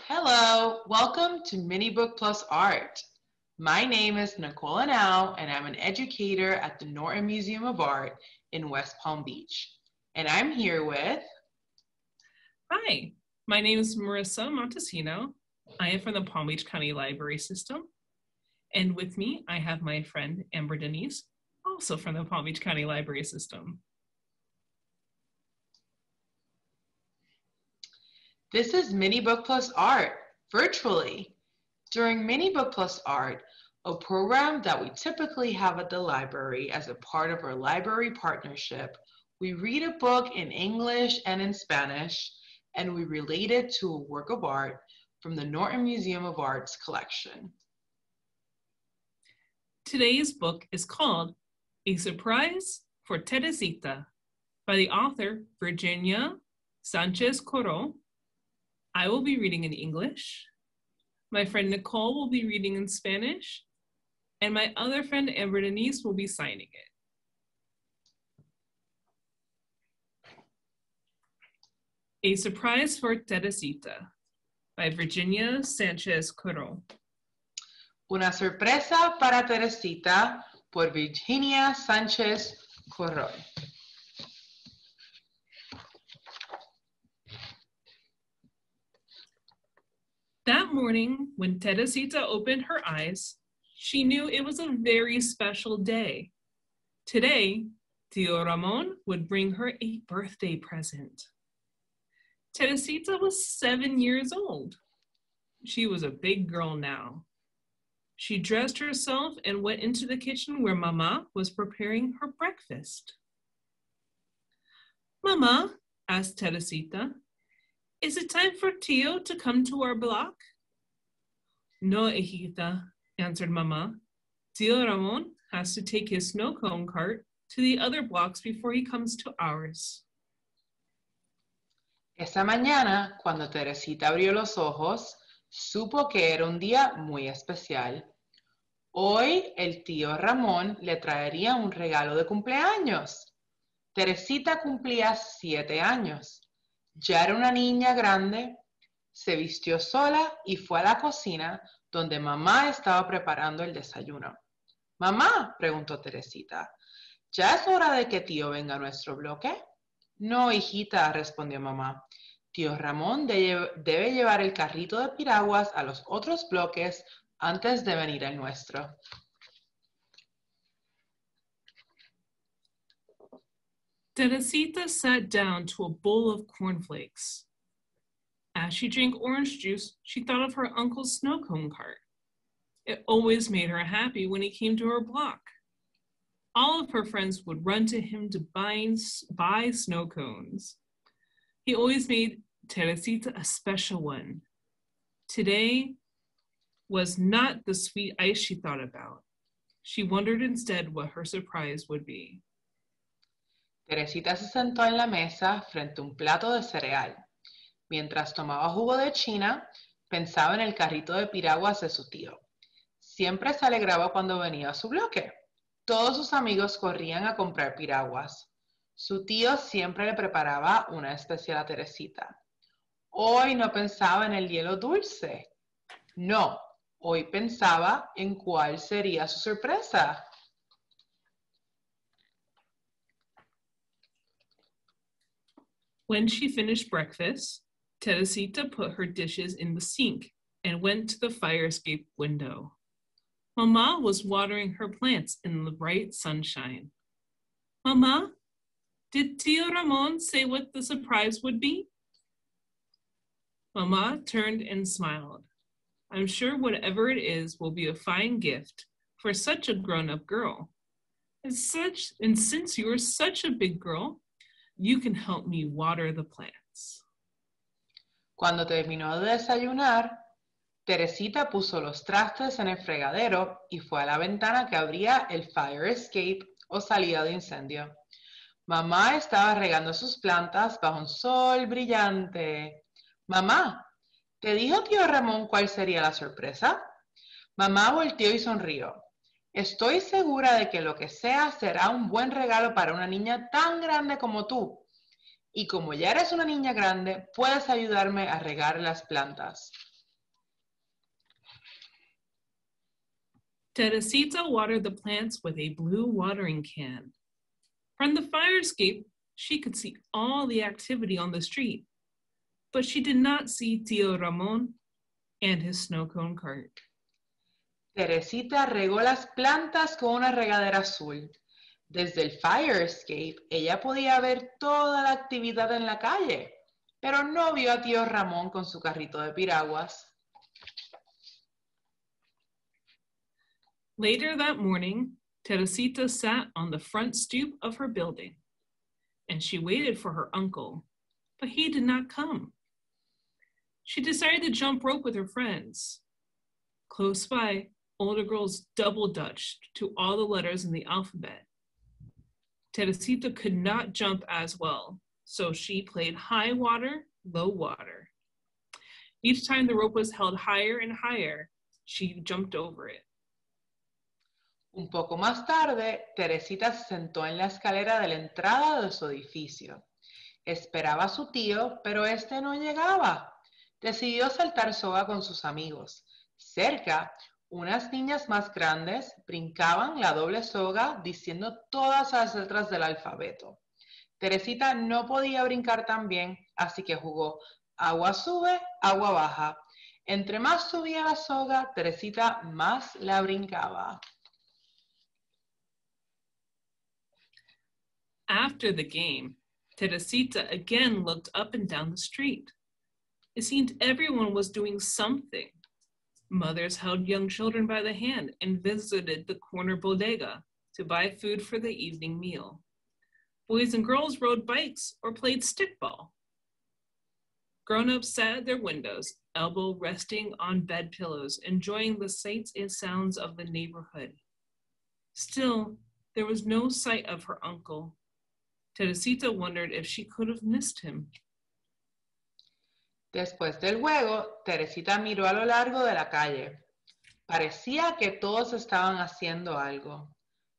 Hello, welcome to Mini Book Plus Art. My name is Nicole Now, and I'm an educator at the Norton Museum of Art in West Palm Beach. And I'm here with... Hi, my name is Marissa Montesino. I am from the Palm Beach County Library System. And with me, I have my friend Amber Denise, also from the Palm Beach County Library System. This is Mini Book Plus Art, virtually. During Mini Book Plus Art, a program that we typically have at the library as a part of our library partnership, we read a book in English and in Spanish, and we relate it to a work of art from the Norton Museum of Art's collection. Today's book is called A Surprise for Teresita by the author Virginia Sánchez-Korrol. I will be reading in English. My friend Nicole will be reading in Spanish, and my other friend Amber Denise will be signing it. A Surprise for Teresita by Virginia Sánchez-Korrol. Una sorpresa para Teresita por Virginia Sánchez-Korrol. That morning, when Teresita opened her eyes, she knew it was a very special day. Today, Tio Ramon would bring her a birthday present. Teresita was 7 years old. She was a big girl now. She dressed herself and went into the kitchen where Mama was preparing her breakfast. Mama, asked Teresita, is it time for Tio to come to our block? No, hijita, answered Mama. Tio Ramon has to take his snow cone cart to the other blocks before he comes to ours. Esa mañana, cuando Teresita abrió los ojos, supo que era un día muy especial. Hoy el tío Ramón le traería un regalo de cumpleaños. Teresita cumplía 7 años. Ya era una niña grande, se vistió sola y fue a la cocina donde mamá estaba preparando el desayuno. Mamá, preguntó Teresita, ¿ya es hora de que tío venga a nuestro bloque? No, hijita, respondió mamá. Tío Ramón debe llevar el carrito de piraguas a los otros bloques antes de venir al nuestro. Teresita sat down to a bowl of cornflakes. As she drank orange juice, she thought of her uncle's snow cone cart. It always made her happy when he came to her block. All of her friends would run to him to buy snow cones. He always made Teresita a special one. Today was not the sweet ice she thought about. She wondered instead what her surprise would be. Teresita se sentó en la mesa frente a un plato de cereal. Mientras tomaba jugo de china, pensaba en el carrito de piraguas de su tío. Siempre se alegraba cuando venía a su bloque. Todos sus amigos corrían a comprar piraguas. Su tío siempre le preparaba una especial a Teresita. Hoy no pensaba en el hielo dulce. No, hoy pensaba en cuál sería su sorpresa. When she finished breakfast, Teresita put her dishes in the sink and went to the fire escape window. Mama was watering her plants in the bright sunshine. Mama, did Tio Ramon say what the surprise would be? Mama turned and smiled. I'm sure whatever it is will be a fine gift for such a grown-up girl. And since you're such a big girl, you can help me water the plants. Cuando terminó de desayunar, Teresita puso los trastes en el fregadero y fue a la ventana que abría el fire escape o salida de incendio. Mamá estaba regando sus plantas bajo un sol brillante. Mamá, ¿te dijo tío Ramón cuál sería la sorpresa? Mamá volteó y sonrió. Estoy segura de que lo que sea será un buen regalo para una niña tan grande como tú. Y como ya eres una niña grande, puedes ayudarme a regar las plantas. Teresita watered the plants with a blue watering can. From the fire escape, she could see all the activity on the street, but she did not see Tio Ramon and his snow cone cart. Teresita regó las plantas con una regadera azul. Desde el fire escape, ella podía ver toda la actividad en la calle, pero no vio a Tío Ramón con su carrito de piraguas. Later that morning, Teresita sat on the front stoop of her building, and she waited for her uncle, but he did not come. She decided to jump rope with her friends. Close by, older girls double-dutched to all the letters in the alphabet. Teresita could not jump as well, so she played high water, low water. Each time the rope was held higher and higher, she jumped over it. Un poco más tarde, Teresita se sentó en la escalera de la entrada de su edificio. Esperaba a su tío, pero este no llegaba. Decidió saltar soga con sus amigos. Cerca, unas niñas más grandes brincaban la doble soga diciendo todas las letras del alfabeto. Teresita no podía brincar tan bien, así que jugó agua sube, agua baja. Entre más subía la soga, Teresita más la brincaba. After the game, Teresita again looked up and down the street. It seemed everyone was doing something. Mothers held young children by the hand and visited the corner bodega to buy food for the evening meal. Boys and girls rode bikes or played stickball. Grown-ups sat at their windows, elbow resting on bed pillows, enjoying the sights and sounds of the neighborhood. Still, there was no sight of her uncle. Teresita wondered if she could have missed him. Después del juego, Teresita miró a lo largo de la calle. Parecía que todos estaban haciendo algo.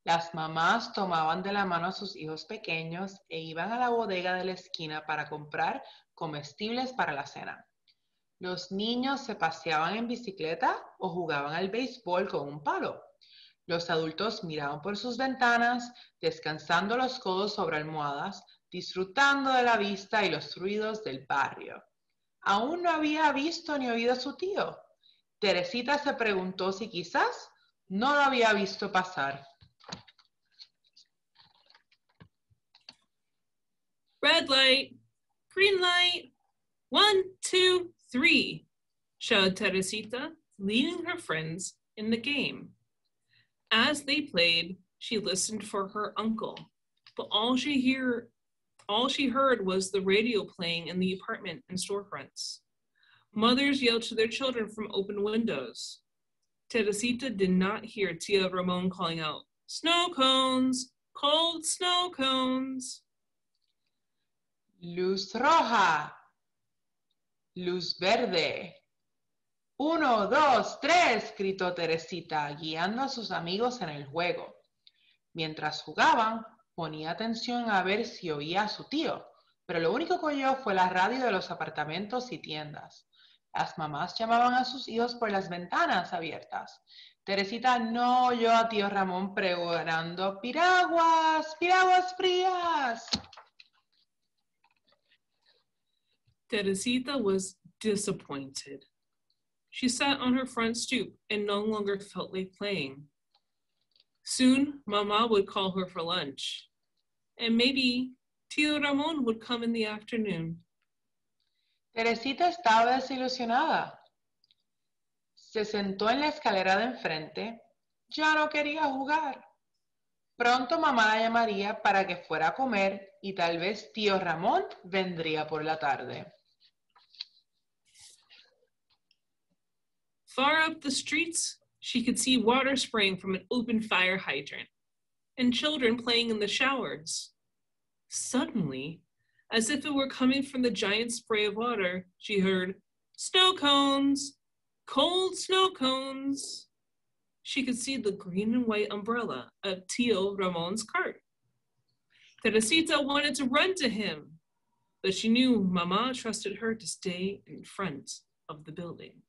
Las mamás tomaban de la mano a sus hijos pequeños e iban a la bodega de la esquina para comprar comestibles para la cena. Los niños se paseaban en bicicleta o jugaban al béisbol con un palo. Los adultos miraban por sus ventanas, descansando los codos sobre almohadas, disfrutando de la vista y los ruidos del barrio. Aún no había visto ni oído a su tío. Teresita se preguntó si quizás no lo había visto pasar. Red light, green light, 1, 2, 3, shouted Teresita, leading her friends in the game. As they played, she listened for her uncle, but all she heard was the radio playing in the apartment and storefronts. Mothers yelled to their children from open windows. Teresita did not hear Tio Ramon calling out, "Snow cones, cold snow cones." Luz roja, luz verde. 1, 2, 3, gritó Teresita, guiando a sus amigos en el juego. Mientras jugaban, ponía atención a ver si oía a su tío, pero lo único que oyó fue la radio de los apartamentos y tiendas. Las mamás llamaban a sus hijos por las ventanas abiertas. Teresita no oyó a Tío Ramón pregonando "piraguas, piraguas frías". Teresita was disappointed. She sat on her front stoop and no longer felt like playing. Soon, Mama would call her for lunch, and maybe Tio Ramon would come in the afternoon. Teresita estaba desilusionada. Se sentó en la escalera de enfrente. Ya no quería jugar. Pronto mamá la llamaría para que fuera a comer y tal vez Tío Ramón vendría por la tarde. Far up the streets, she could see water spraying from an open fire hydrant and children playing in the showers. Suddenly, as if it were coming from the giant spray of water, she heard, "Snow cones, cold snow cones." She could see the green and white umbrella of Tio Ramon's cart. Teresita wanted to run to him, but she knew Mama trusted her to stay in front of the building.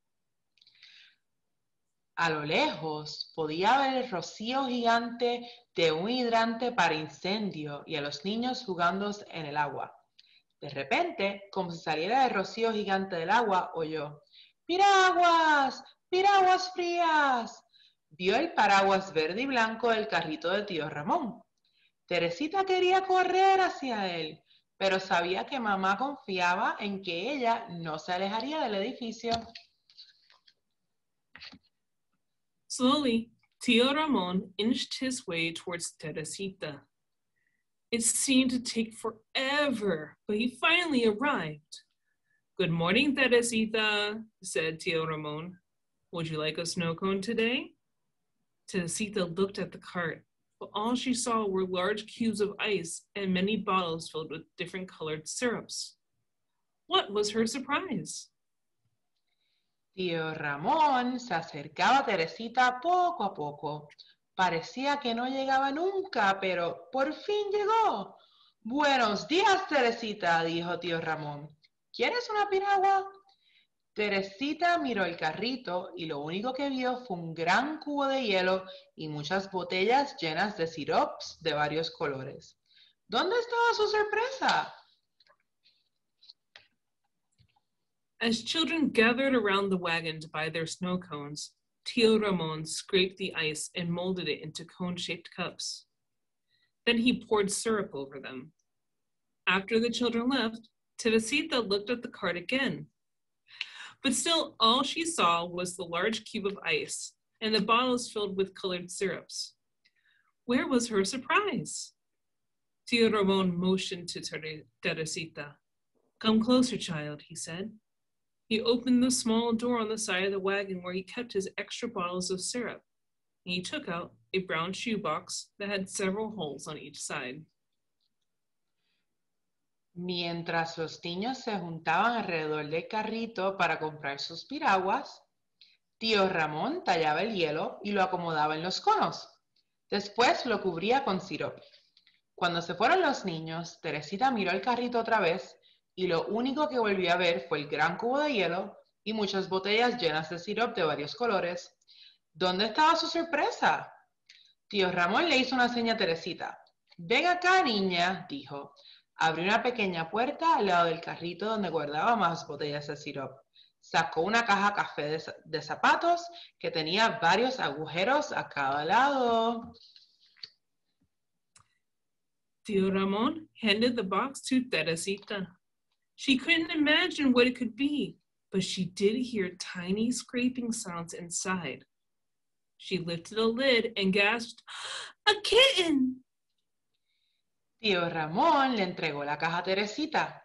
A lo lejos podía ver el rocío gigante de un hidrante para incendio y a los niños jugando en el agua. De repente, como si saliera el rocío gigante del agua, oyó: ¡Piraguas! ¡Piraguas frías! Vio el paraguas verde y blanco del carrito de tío Ramón. Teresita quería correr hacia él, pero sabía que mamá confiaba en que ella no se alejaría del edificio. Slowly, Tio Ramon inched his way towards Teresita. It seemed to take forever, but he finally arrived. Good morning, Teresita, said Tio Ramon. Would you like a snow cone today? Teresita looked at the cart, but all she saw were large cubes of ice and many bottles filled with different colored syrups. What was her surprise? Tío Ramón se acercaba a Teresita poco a poco. Parecía que no llegaba nunca, pero por fin llegó. Buenos días, Teresita, dijo tío Ramón. ¿Quieres una piragua? Teresita miró el carrito y lo único que vio fue un gran cubo de hielo y muchas botellas llenas de sirops de varios colores. ¿Dónde estaba su sorpresa? As children gathered around the wagon to buy their snow cones, Tio Ramon scraped the ice and molded it into cone-shaped cups. Then he poured syrup over them. After the children left, Teresita looked at the cart again. But still, all she saw was the large cube of ice and the bottles filled with colored syrups. Where was her surprise? Tio Ramon motioned to Teresita. Come closer, child, he said. He opened the small door on the side of the wagon where he kept his extra bottles of syrup, and he took out a brown shoebox that had several holes on each side. Mientras los niños se juntaban alrededor del carrito para comprar sus piraguas, tío Ramón tallaba el hielo y lo acomodaba en los conos. Después lo cubría con sirope. Cuando se fueron los niños, Teresita miró el carrito otra vez y lo único que volvió a ver fue el gran cubo de hielo y muchas botellas llenas de sirope de varios colores. ¿Dónde estaba su sorpresa? Tío Ramón le hizo una seña a Teresita. Ven acá, niña, dijo. Abrió una pequeña puerta al lado del carrito donde guardaba más botellas de sirope. Sacó una caja café de zapatos que tenía varios agujeros a cada lado. Tio Ramon handed the box to Teresita. She couldn't imagine what it could be, but she did hear tiny scraping sounds inside. She lifted the lid and gasped, "A kitten!" Tío Ramón le entregó la caja a Teresita.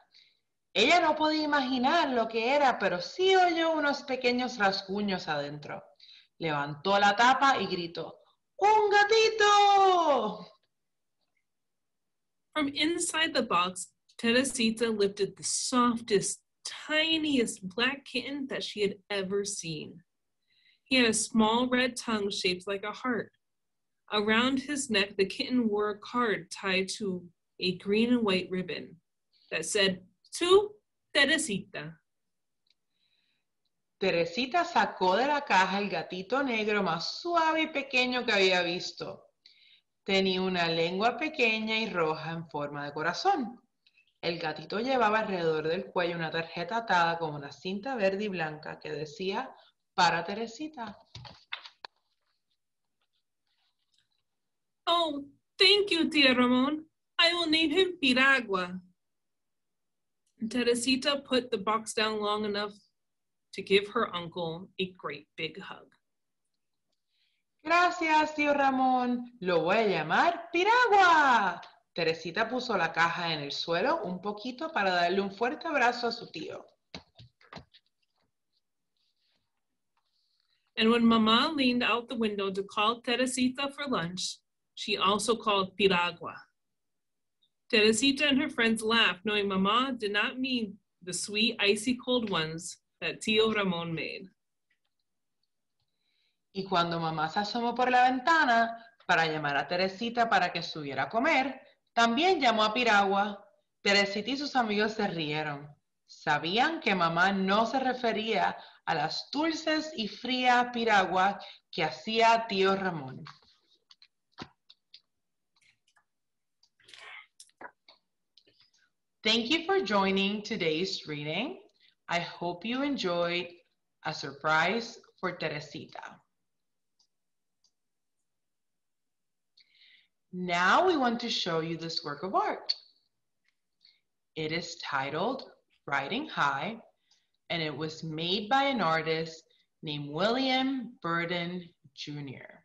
Ella no podía imaginar lo que era, pero sí oyó unos pequeños rasguños adentro. Levantó la tapa y gritó, ¡Un gatito! From inside the box, Teresita lifted the softest, tiniest black kitten that she had ever seen. He had a small red tongue shaped like a heart. Around his neck, the kitten wore a card tied to a green and white ribbon that said, "To Teresita." Teresita sacó de la caja el gatito negro más suave y pequeño que había visto. Tenía una lengua pequeña y roja en forma de corazón. El gatito llevaba alrededor del cuello una tarjeta atada con una cinta verde y blanca que decía, para Teresita. Oh, thank you, Tio Ramon. I will name him Piragua. Teresita put the box down long enough to give her uncle a great big hug. Gracias, tío Ramón. Lo voy a llamar Piragua. Teresita puso la caja en el suelo un poquito para darle un fuerte abrazo a su tío. And when Mama leaned out the window to call Teresita for lunch, she also called Piragua. Teresita and her friends laughed, knowing Mama did not mean the sweet, icy cold ones that Tio Ramon made. Y cuando mamá se asomó por la ventana para llamar a Teresita para que subiera a comer, también llamó a Piragua. Teresita y sus amigos se rieron. Sabían que mamá no se refería a las dulces y frías piraguas que hacía tío Ramón. Thank you for joining today's reading. I hope you enjoyed a surprise for Teresita. Now we want to show you this work of art. It is titled Ridin High, and it was made by an artist named William Burden Jr.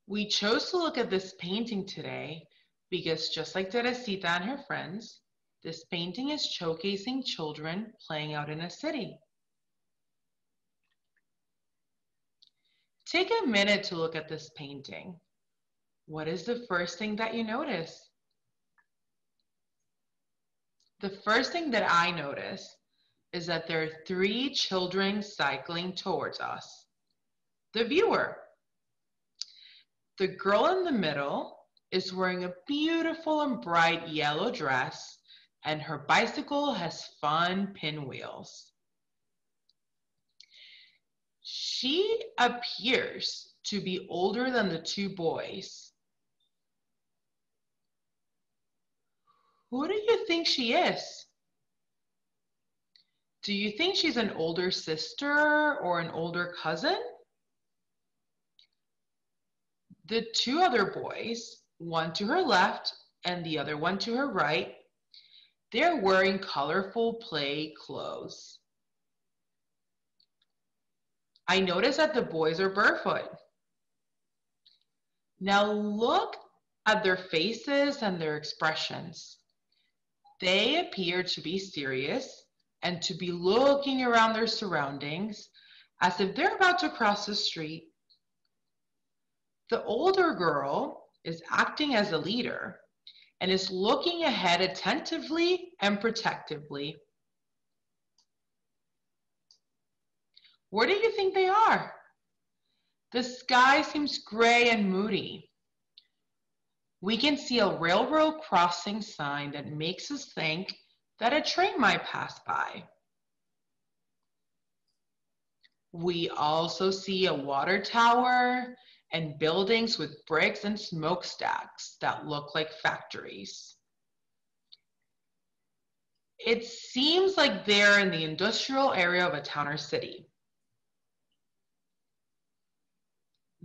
We chose to look at this painting today because just like Teresita and her friends, this painting is showcasing children playing out in a city. Take a minute to look at this painting. What is the first thing that you notice? The first thing that I notice is that there are 3 children cycling towards us. The viewer. The girl in the middle is wearing a beautiful and bright yellow dress, and her bicycle has fun pinwheels. She appears to be older than the 2 boys. Who do you think she is? Do you think she's an older sister or an older cousin? The 2 other boys, one to her left and the other one to her right, they're wearing colorful play clothes. I notice that the boys are barefoot. Now look at their faces and their expressions. They appear to be serious and to be looking around their surroundings as if they're about to cross the street. The older girl is acting as a leader and is looking ahead attentively and protectively. Where do you think they are? The sky seems gray and moody. We can see a railroad crossing sign that makes us think that a train might pass by. We also see a water tower and buildings with bricks and smokestacks that look like factories. It seems like they're in the industrial area of a town or city.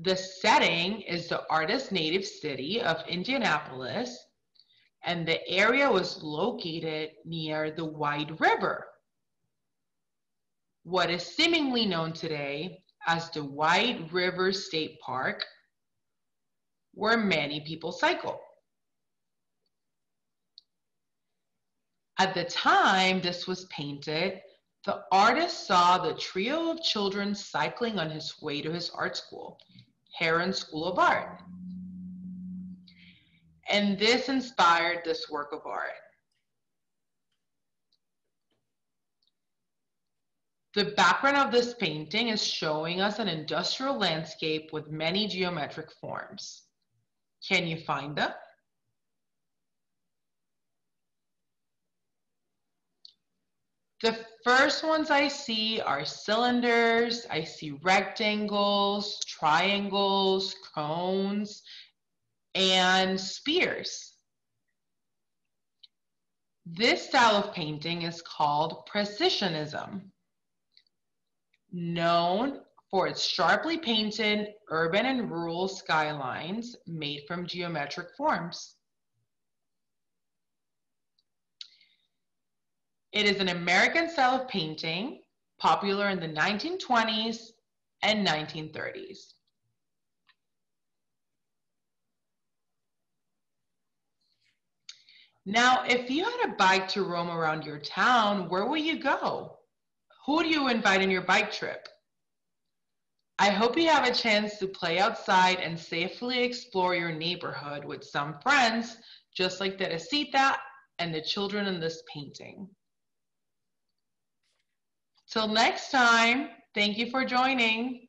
The setting is the artist's native city of Indianapolis, and the area was located near the White River, what is seemingly known today as the White River State Park, where many people cycle. At the time this was painted, the artist saw the trio of children cycling on his way to his art school, Herron School of Art. And this inspired this work of art. The background of this painting is showing us an industrial landscape with many geometric forms. Can you find them? The first ones I see are cylinders, I see rectangles, triangles, cones, and spears. This style of painting is called precisionism, known for its sharply painted urban and rural skylines made from geometric forms. It is an American style of painting, popular in the 1920s and 1930s. Now, if you had a bike to roam around your town, where will you go? Who do you invite on your bike trip? I hope you have a chance to play outside and safely explore your neighborhood with some friends, just like Teresita and the children in this painting. Till next time, thank you for joining.